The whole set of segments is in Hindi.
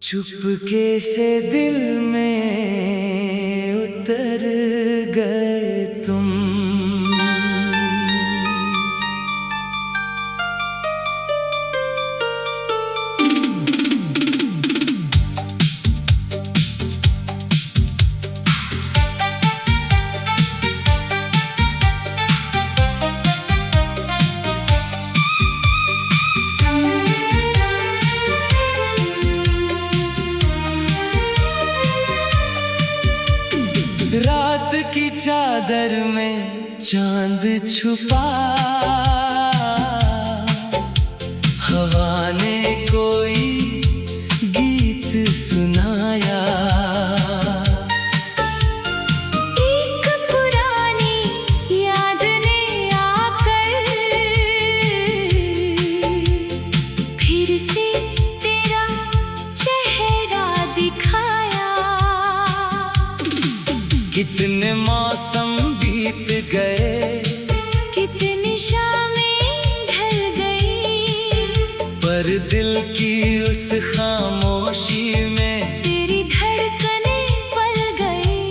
चुपके से दिल में उतर गए तुम। रात की चादर में चांद छुपा, हवा ने कोई गीत सुनाया। एक पुरानी याद ने आकर फिर से तेरा चेहरा दिखाया। कितने मौसम बीत गए, कितनी शामें ढल गई, पर दिल की उस खामोशी में तेरी धड़कनें पल गई।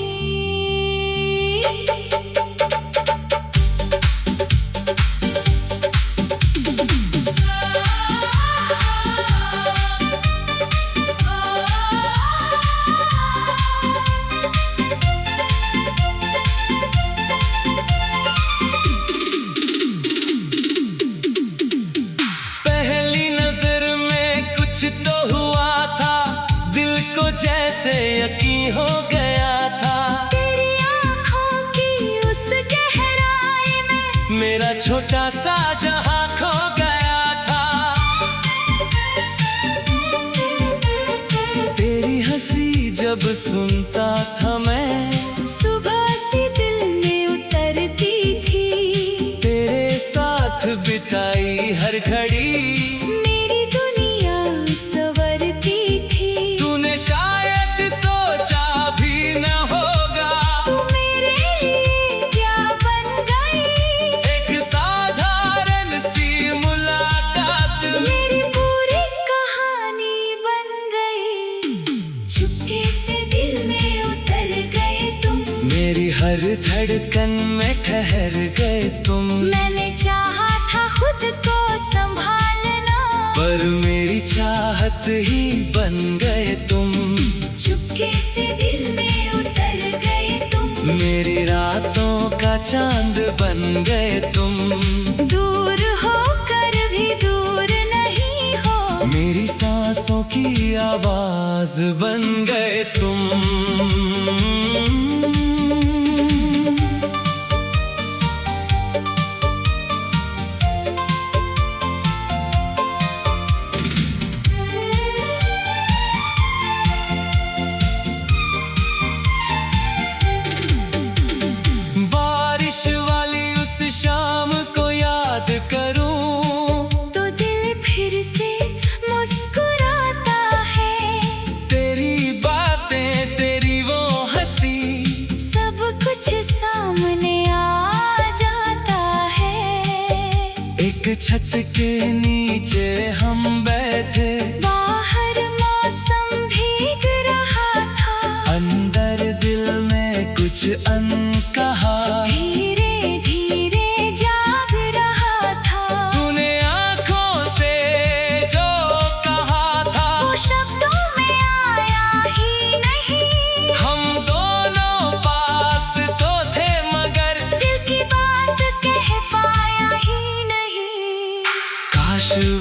तो हुआ था, दिल को जैसे यकीन हो गया था। तेरी आँखों की उस गहराई में मेरा छोटा सा जहां खो गया था। तेरी हंसी जब सुनता था मैं, सुबह सी दिल में उतरती थी। तेरे साथ बिताई हर घड़ी मेरी हर धड़कन में ठहर गए तुम। मैंने चाहा था खुद को संभालना, पर मेरी चाहत ही बन गए तुम। चुपके से दिल में उतर गए तुम। मेरी रातों का चांद बन गए तुम। दूर होकर भी दूर नहीं हो, मेरी सांसों की आवाज बन गए तुम। शाम को याद करूं तो दिल फिर से मुस्कुराता है। तेरी बातें, तेरी वो हंसी, सब कुछ सामने आ जाता है। एक छत के नीचे हम बैठे, बाहर मौसम भीग रहा था, अंदर दिल में कुछ अनकहा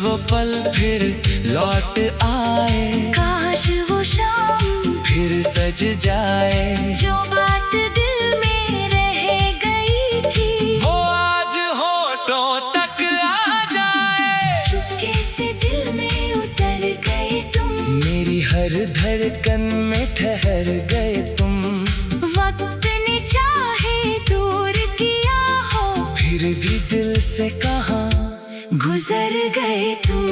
वो पल फिर लौट आए। काश वो शाम फिर सज जाए। जो बात दिल में रह गई थी, वो आज होठों तक आ जाए। चुपके से दिल में उतर गए तुम। मेरी हर धड़कन में ठहर गए तुम। वक्त ने चाहे दूर किया हो, फिर भी दिल से कहाँ गुजर गए तुम।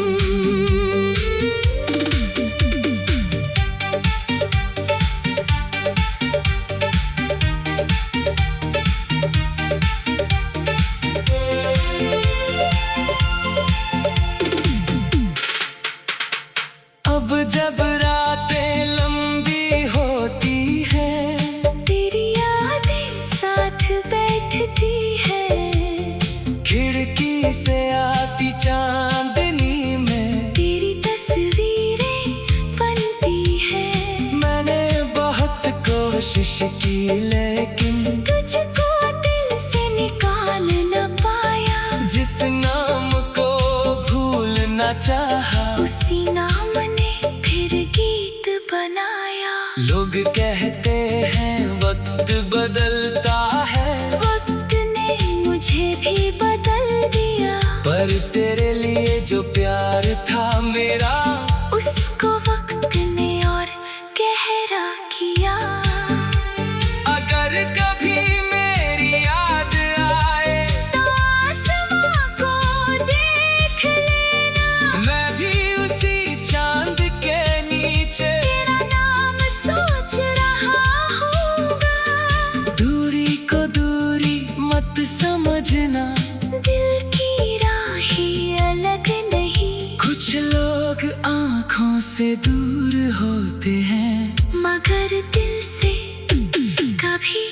अब जब रातें लोग कहते हैं वक्त बदलता है, वक्त ने मुझे भी बदल दिया, पर तेरे लिए जो प्यार था मेरा, उसको वक्त ने और गहरा किया। अगर कभी मेरी याद आए तो आसमां को देख लेना, मैं भी उसी चांद के नीचे तेरा नाम सोच रहा होगा। दूरी को दूरी मत समझना, दिल की राहें अलग नहीं, कुछ लोग आँखों से दूर होते हैं, मगर दिल से कभी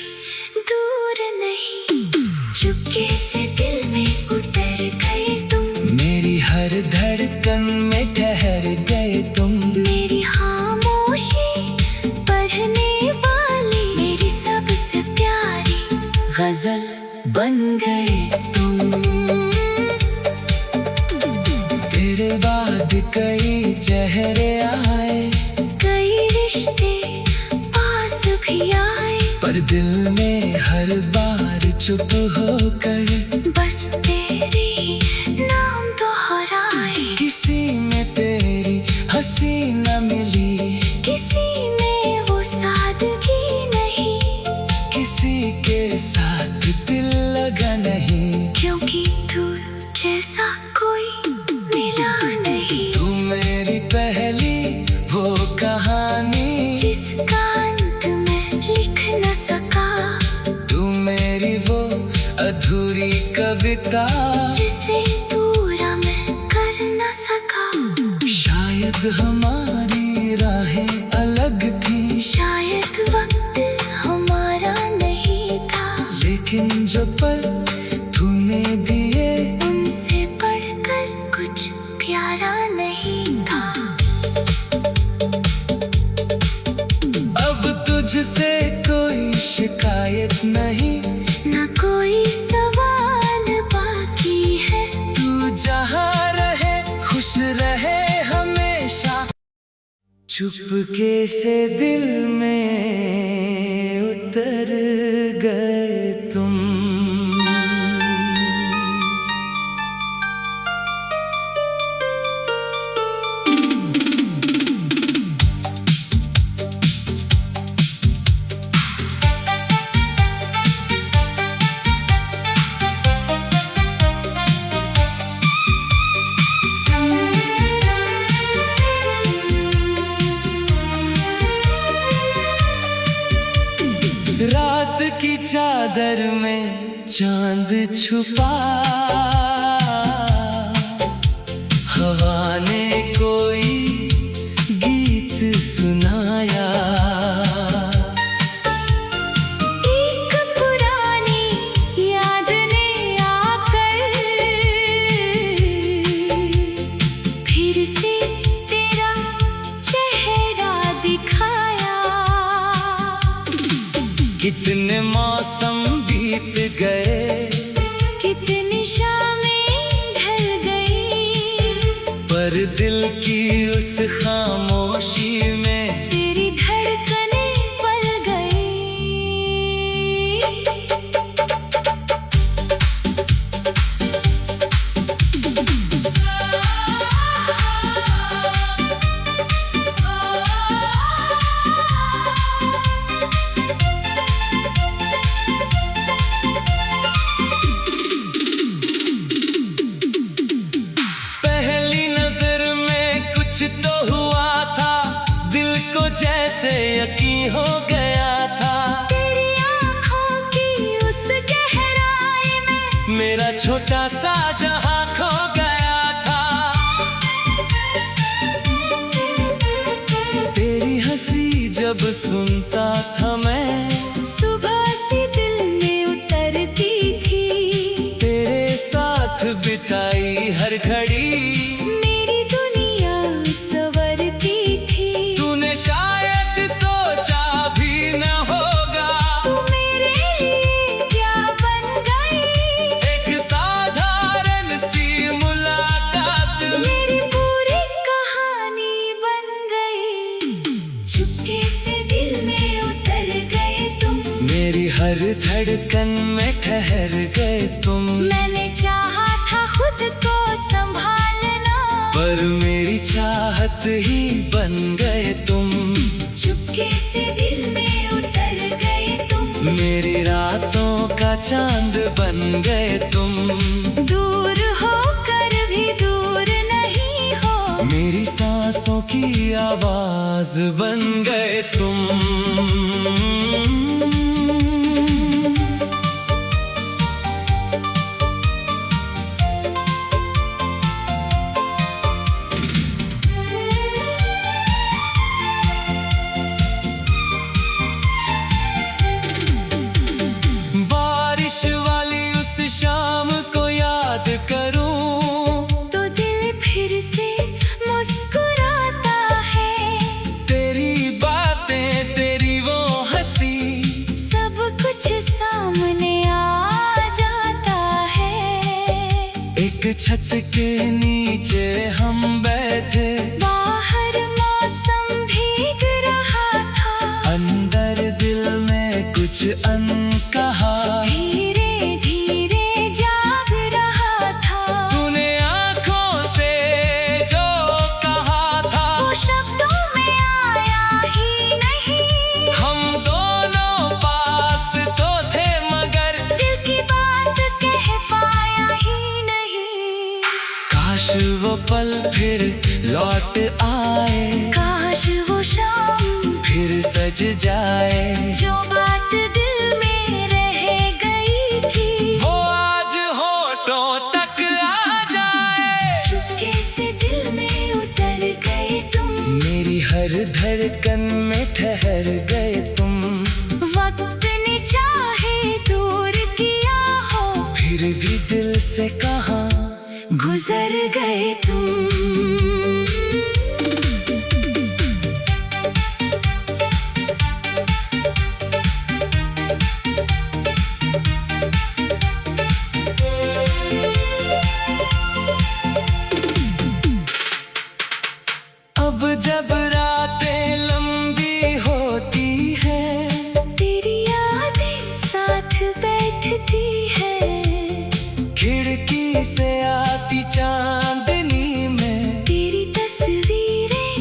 दूर नहीं। चुपके से दिल में उतर गए तुम, मेरी हर धड़कन में ठहर गए तुम, मेरी खामोशी पढ़ने वाली, मेरी सबसे प्यारी गजल बन गए तुम। तेरे बाद कई चेहरे आए, कई रिश्ते पास भी आए, पर दिल में हर बार चुप होकर बस तेरे ही नाम दोहराए। किसी में तेरी हंसी न मिली, किसी में वो सादगी नहीं, किसी के साथ दिल लगा नहीं, क्योंकि दूर जैसा कोई मिला नहीं। तू मेरी पहली वो कहानी, जिसका अंत मैं लिख न सका, तू मेरी वो अधूरी कविता, जिसे पूरा मैं कर न सका। शायद हमारी राहें अलग थी, शायद वक्त हमारा नहीं था, लेकिन जो पल तूने दिए उनसे बढ़कर कुछ प्यारा नहीं था। अब तुझसे कोई शिकायत नहीं, न कोई सवाल बाकी है, तू जहाँ रहे खुश रहे हमेशा। चुपके से दिल में उतर गए तुम। रात की चादर में चांद छुपा, हवा ने कोई गीत सुनाया, एक पुरानी याद ने आकर फिर से तेरा चेहरा दिखाया। कितने मौसम बीत गए, कितनी शामें ढल गई, पर दिल की उस खामोशी में तेरी धड़कनें पल गई। पहली नजर में कुछ तो हुआ था, दिल को जैसे यकीन हो गया था, तेरी आँखों की उस गहराई में मेरा छोटा सा जहां खो गया था। तेरी हंसी जब सुनता था मैं, सुबह से दिल में उतरती थी, तेरे साथ बिताई हर घड़ी मेरी दुनिया संवरती थी। तूने शायद सोचा भी न होगा, तू मेरे लिए क्या बन गई, एक साधारण सी मुलाकात मेरी पूरी कहानी बन गई। चुपके से दिल धड़कन में ठहर गए तुम। मैंने चाहा था खुद को संभालना, पर मेरी चाहत ही बन गए तुम। चुपके से दिल में उतर गए तुम। मेरी रातों का चांद बन गए तुम। दूर होकर भी दूर नहीं हो, मेरी सांसों की आवाज बन गए तुम। बारिश वाली उस शाम को याद करूं तो दिल फिर से मुस्कुराता है। तेरी बातें, तेरी वो हंसी, सब कुछ सामने आ जाता है। एक छत के नीचे हम बैठे, बाहर मौसम भीग रहा था, अंदर दिल में कुछ अनकहा। धीरे धीरे जाग रहा था। तूने आँखों से जो कहा था, वो शब्दों में आया ही नहीं। हम दोनों पास तो थे मगर दिल की बात कह पाया ही नहीं। काश वो पल फिर लौट आए, काश वो शाम फिर सज जाए। जो बात दिल में रह गई थी, वो आज होठों तक आ जाए। चुपके से दिल में उतर गए तुम। मेरी हर धड़कन में ठहर गए तुम। वक्त ने चाहे दूर किया हो, फिर भी दिल से कहाँ गुजर गए तुम। अब जब रातें लंबी होती हैं, तेरी यादें साथ बैठती है। खिड़की से आती चांदनी में तेरी तस्वीरें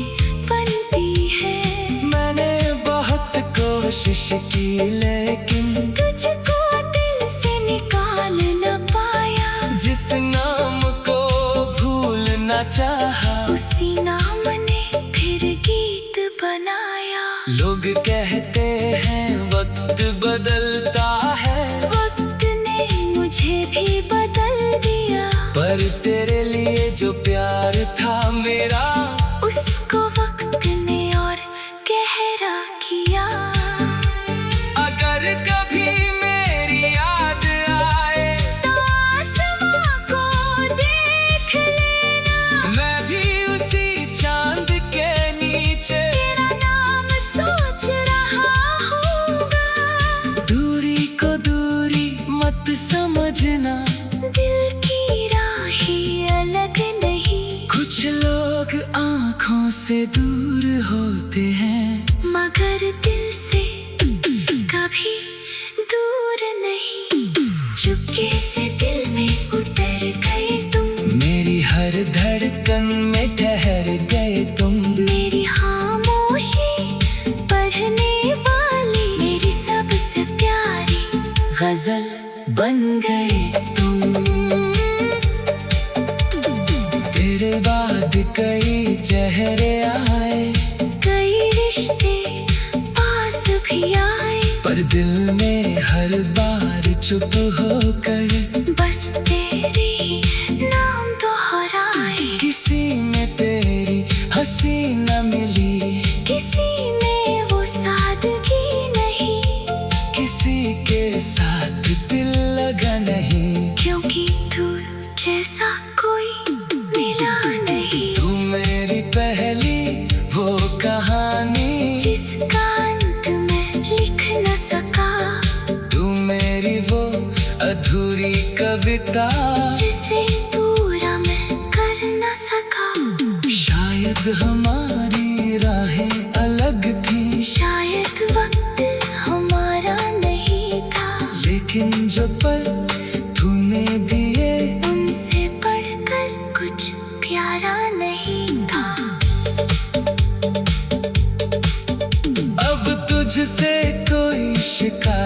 बनती है। मैंने बहुत कोशिश की, लेकिन तुझको दिल से निकाल न पाया। जिस नाम को भूलना चाहा, उसी नाम ने फिर गीत बनाया। लोग कहते हैं वक्त बदलता है, वक्त ने मुझे भी बदल दिया, पर तेरे लिए जो प्यार था मेरा, उसको वक्त ने और गहरा किया। अगर कभी मेरी याद आए तो आसमां को देख लेना। मैं भी उसी चांद के नीचे तेरा नाम सोच रहा होगा। दूरी को दूरी मत समझना, दिल की राहें अलग नहीं, कुछ लोग आँखों से दूर होते हैं, मगर दिल से कभी दूर नहीं। चुपके से दिल में उतर गए तुम। मेरी हर धड़कन में ठहर गए तुम। मेरी खामोशी पढ़ने वाली, मेरी सबसे प्यारी गजल बन गए तुम। तेरे बाद कई चेहरे आए, कई रिश्ते पास भी आए, पर दिल में हर बार चुप होकर बस तेरे ही नाम दोहराए। किसी में तेरी हंसी न मिली, किसी में वो सादगी नहीं, किसी के साथ दिल लगा नहीं, क्योंकि दूर जैसा कोई मिला नहीं। तू मेरी पहली वो कहानी, जिसका अंत मैं लिख न सका, तू मेरी वो अधूरी कविता, जिसे पूरा मैं कर न सका। शायद हमारी राहें अलग थी, शायद वक्त हमारा नहीं था,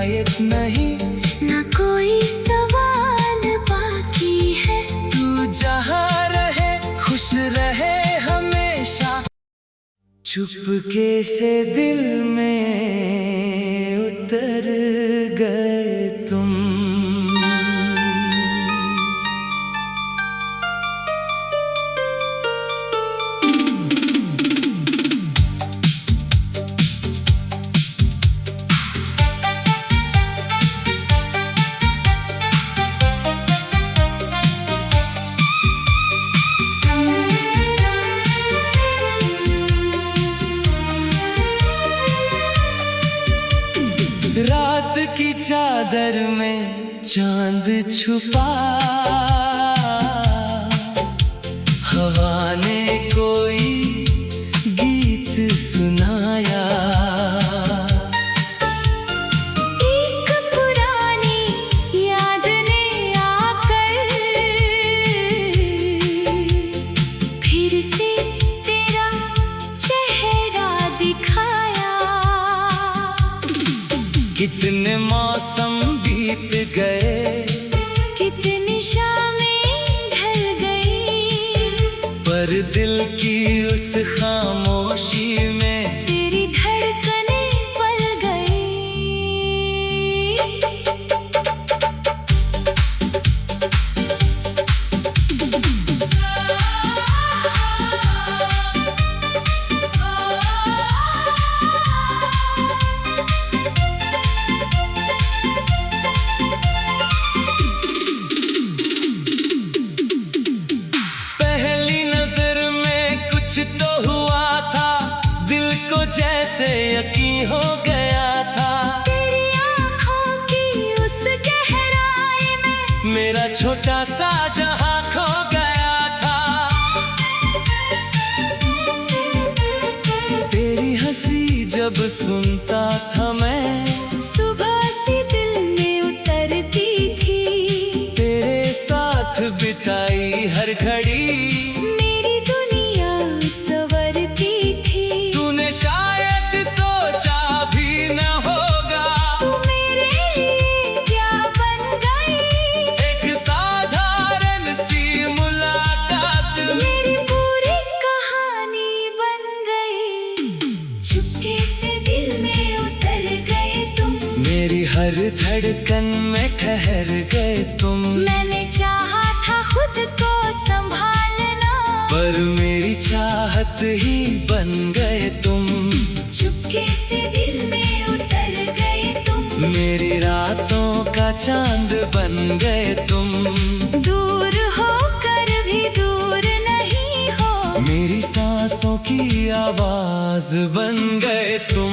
लायक नहीं, ना कोई सवाल बाकी है। तू जहाँ रहे खुश रहे हमेशा। चुपके से दिल में उतर गए तुम। रात की चादर में चांद छुपा, हवा ने कोई गीत सुनाया। एक पुरानी याद ने आकर फिर से तेरा चेहरा दिखाया। कितने मौसम बीत गए, कितनी शामें ढल गई, पर दिल की उस खामोशी में तेरी धड़कनें पल गई। कुछ तो हुआ था, दिल को जैसे यकीन हो गया था। तेरी आँखों की उस गहराई में मेरा छोटा सा जहां खो गया था। तेरी हंसी जब सुनता था मैं, सुबह सी दिल में उतरती थी। तेरे साथ बिताई हर घड़ी हर धड़कन में ठहर गए तुम। मैंने चाहा था खुद को संभालना, पर मेरी चाहत ही बन गए तुम। चुपके से दिल में उतर गए तुम। मेरी रातों का चांद बन गए तुम। दूर होकर भी दूर नहीं हो, मेरी सांसों की आवाज बन गए तुम।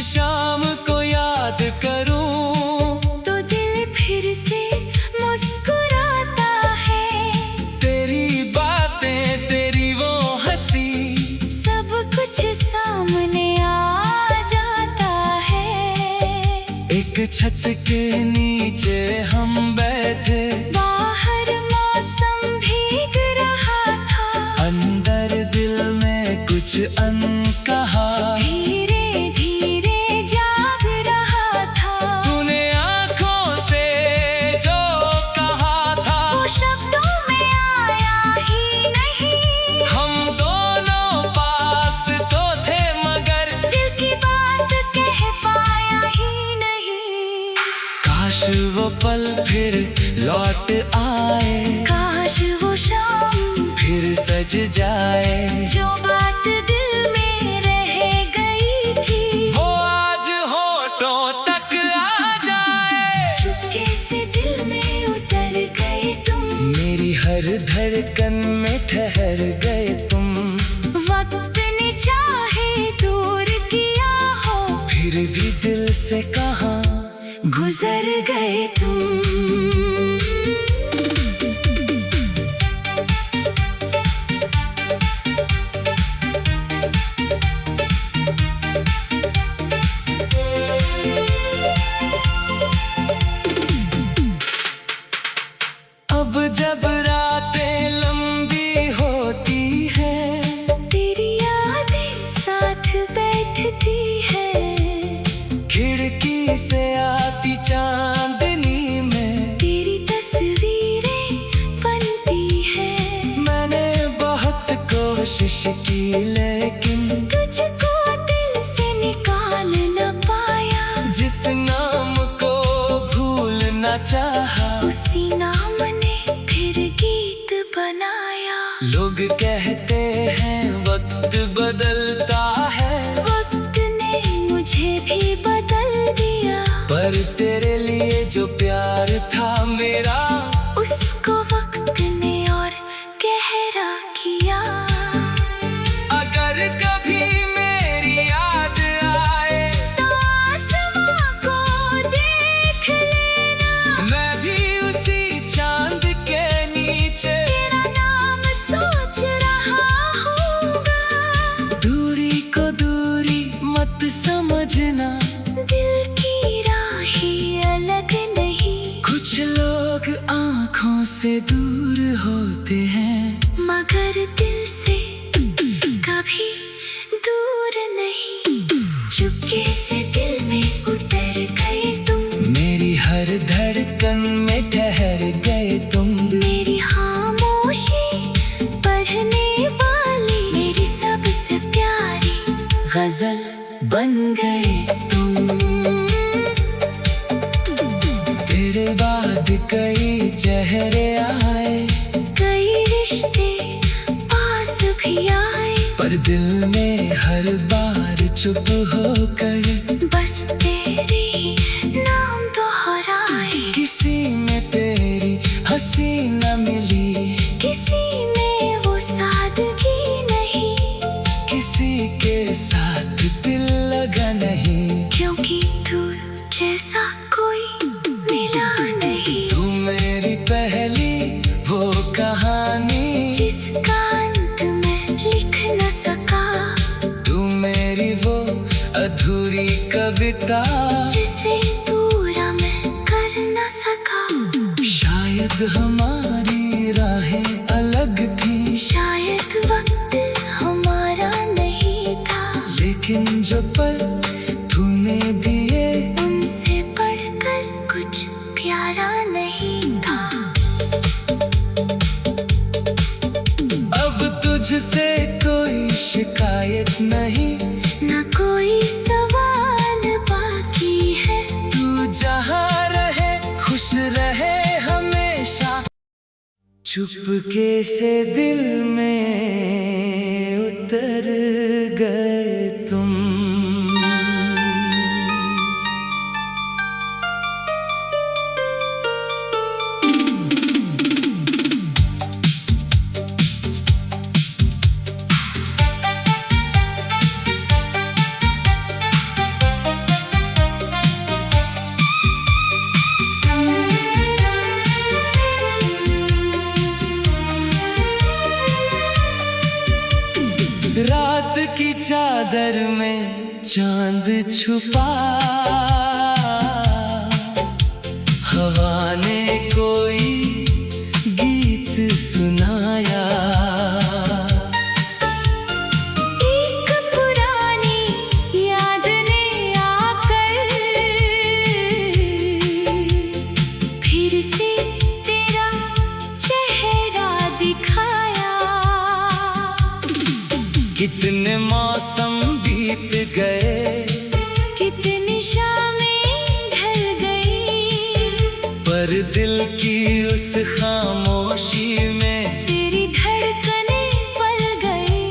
शाम को याद करूं तो दिल फिर से मुस्कुराता है। तेरी बातें तेरी वो हंसी, सब कुछ सामने आ जाता है। एक छत के नीचे हम बैठे, बाहर मौसम भीग रहा था, अंदर दिल में कुछ अनकहा। काश वो पल फिर लौट आए, काश वो शाम फिर सज जाए। जो बात दिल में रह गई थी, वो आज होठों तक आ जाए। चुपके से दिल में उतर गए तुम। मेरी हर धड़कन में ठहर गए तुम। वक्त ने चाहे दूर किया हो, फिर भी दिल से कहाँ गुजर गए तुम। की, लेकिन तुझको दिल से निकाल न पाया। जिस नाम को भूलना चाहा, उसी नाम ने फिर गीत बनाया। लोग कहते हैं वक्त बदलता है, वक्त ने मुझे भी बदल दिया। पर तेरे लिए जो प्यार था मेरा, उसको वक्त ने और गहरा किया। अगर कभी मेरी याद आए तो आसमां को देख लेना। मैं भी उसी चांद के नीचे तेरा नाम सोच रहा हूँगा। दूरी को दूरी मत समझना, दिल की राहें अलग नहीं। कुछ लोग आँखों से दूर होते हैं, मगर दिल से कभी दूर नहीं। चुपके से दिल में उतर गए तुम। मेरी हर धड़कन में ठहर गए तुम। मेरी खामोशी पढ़ने वाली, मेरी सबसे प्यारी गजल बन गए तुम। तेरे बाद कई चेहरे आए, कई रिश्ते पास भी आए। पर दिल में हर बार चुप होकर बस तेरे ही नाम दोहराए। किसी में तेरी हंसी न मिली, किसी में वो सादगी नहीं। किसी के साथ दिल लगा नहीं। क्योंकि दूर जैसा कोई मिला नहीं। तू मेरी पहली वो कहानी, जिसका अंत मैं लिख न सका। तू मेरी वो अधूरी कविता, जिसे पूरा मैं कर न सका। शायद हमारी राहें अलग थी, शायद वक्त हमारा नहीं था। लेकिन जो पल तूने दिए, उनसे बढ़कर कुछ प्यारा नहीं था। अब तुझसे कोई शिकायत नहीं, न कोई सवाल बाकी है। तू जहाँ रहे खुश रहे हमेशा। चुपके से दिल में उतर गए तुम। रात की चादर में चांद छुपा, हवा ने कोई गीत सुनाया। एक पुरानी याद ने आकर फिर से तेरा चेहरा दिखाया। कितने मौसम बीत गए, कितनी शामें ढल गई। पर दिल की उस खामोशी में तेरी धड़कनें पल गई।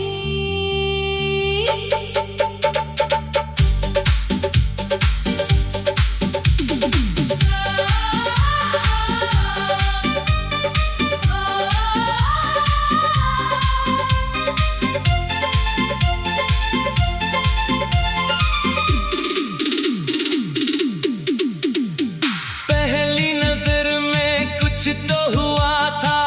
पहली नजर में कुछ तो हुआ था,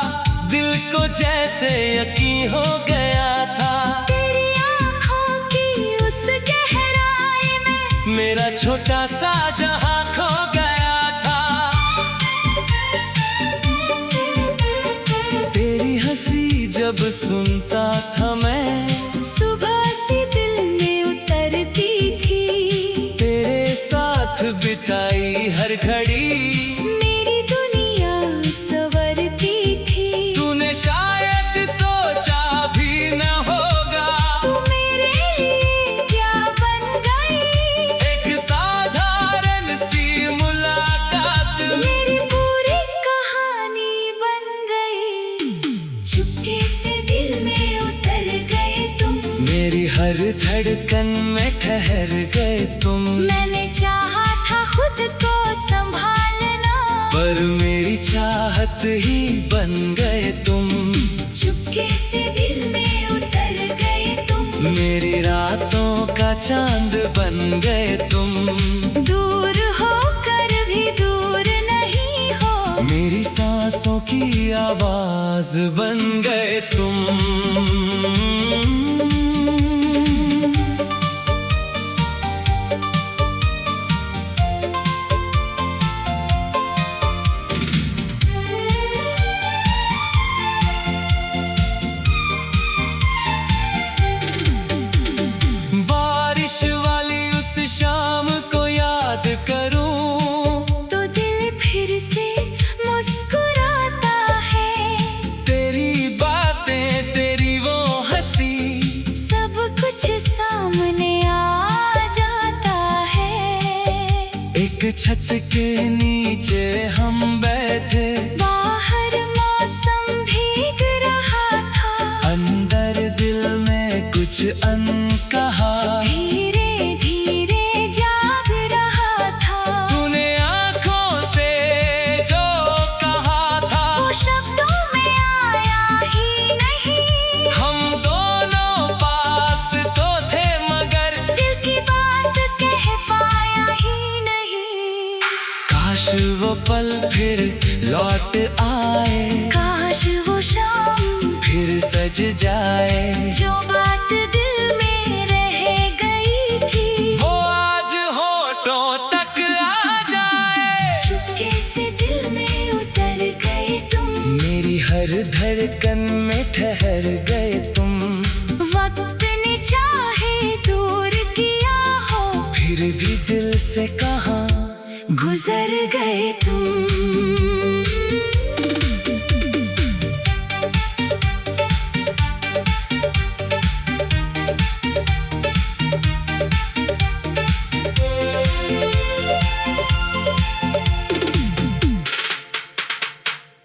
दिल को जैसे यकीन हो गया था। तेरी आँखों की उस गहराई में मेरा छोटा सा जहां खो गया था। तेरी हंसी जब सुनता था मैं, सुबह सी दिल में उतरती थी। तेरे साथ बिताई हर घड़ी मेरी दुनिया संवरती थी। तूने शायद सोचा भी न होगा चुपके से दिल में उतर गए तुम। मेरी हर धड़कन में ठहर गए तुम। मैंने चाहा था खुद को संभालना, पर मेरी चाहत ही बन गए तुम। चुपके से दिल में उतर गए तुम। मेरी रातों का चांद बन गए तुम। दूर होकर भी दूर नहीं हो, मेरी सांसों की आवाज बन गए तुम। बारिश वाली उस शाम को याद करूं तो दिल फिर से मुस्कुराता है। तेरी बातें, तेरी वो हंसी, सब कुछ सामने आ जाता है। एक छत के नीचे हम बैठे, बाहर मौसम भीग रहा था, अंदर दिल में कुछ अनकहा। धीरे धीरे जाग रहा था। तूने आंखों से जो कहा था, वो शब्दों में आया ही नहीं। हम दोनों पास तो थे मगर दिल की बात कह पाया ही नहीं। काश वो पल फिर लौट आए, काश वो शाम फिर सज जाए। जो बात दिल में रह गई थी, वो आज होठों तक आ जाए। चुपके से दिल में उतर गए तुम। मेरी हर धड़कन में ठहर गए तुम। वक्त ने चाहे दूर किया हो, फिर भी दिल से कहाँ गुजर गए तुम।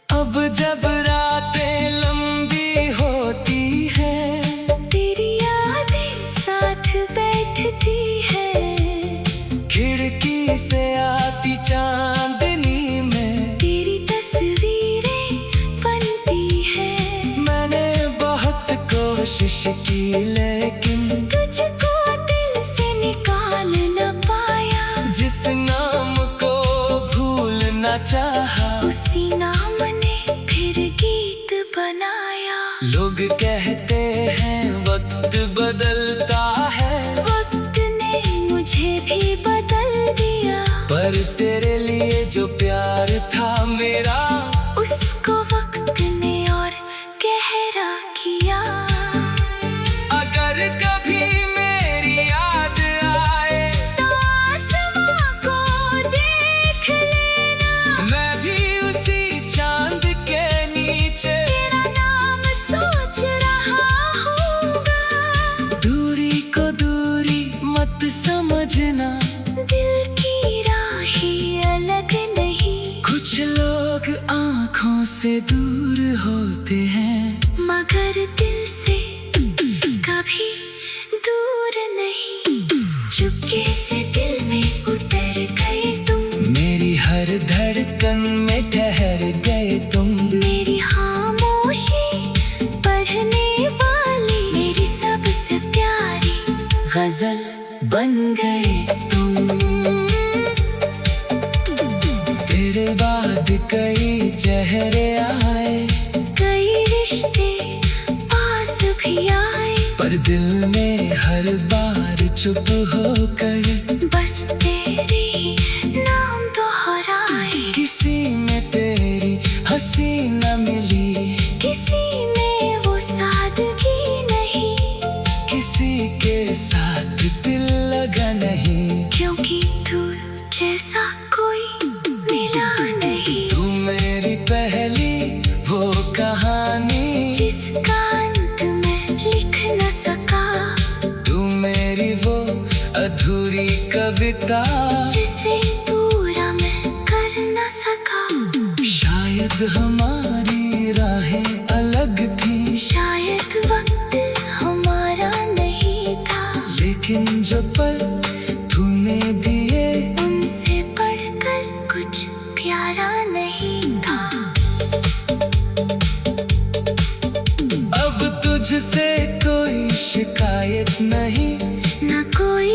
अब जब रातें लंबी होती हैं, तेरी यादें साथ बैठती है। खिड़की से आती चांदनी में तेरी तस्वीरें बनती है। मैंने बहुत कोशिश की, लेकिन तुझको दिल से निकाल न पाया। जिस नाम को भूलना चाहा, उसी नाम ने फिर गीत बनाया। लोग कहते हैं वक्त बदलता है, वक्त ने मुझे भी बदल दिया, पर तेरे लिए जो प्यार था मेरा, उसको वक्त ने और गहरा किया। अगर कभी मेरी याद आए तो आसमां को देख लेना, मैं भी उसी चांद के नीचे तेरा नाम सोच रहा होगा। दूरी को दूरी मत समझना, दिल की राहें अलग नहीं, कुछ लोग आंखों से दूर होते हैं, मगर दिल से कभी दूर नहीं। चुपके से दिल में उतर गए तुम। मेरी हर धड़कन में ठहर गए तुम। मेरी खामोशी पढ़ने वाली, मेरी सबसे प्यारी गजल बन गए तुम। तेरे बाद कई चेहरे आए, कई रिश्ते पास भी आए, पर दिल में हर बार चुप होकर बस तेरे ही नाम दोहराए। किसी में तेरी हंसी न मिली, किसी में वो सादगी नहीं, किसी के साथ दिल लगा नहीं, क्योंकि दूर जैसा कोई मिला नहीं। तू मेरी पहली वो कहानी, जिसका अंत मैं लिख न सका, तू मेरी वो अधूरी कविता, जिसे पूरा मैं कर न सका। शायद हमारी राहें अलग थी, मुझसे कोई शिकायत नहीं, ना कोई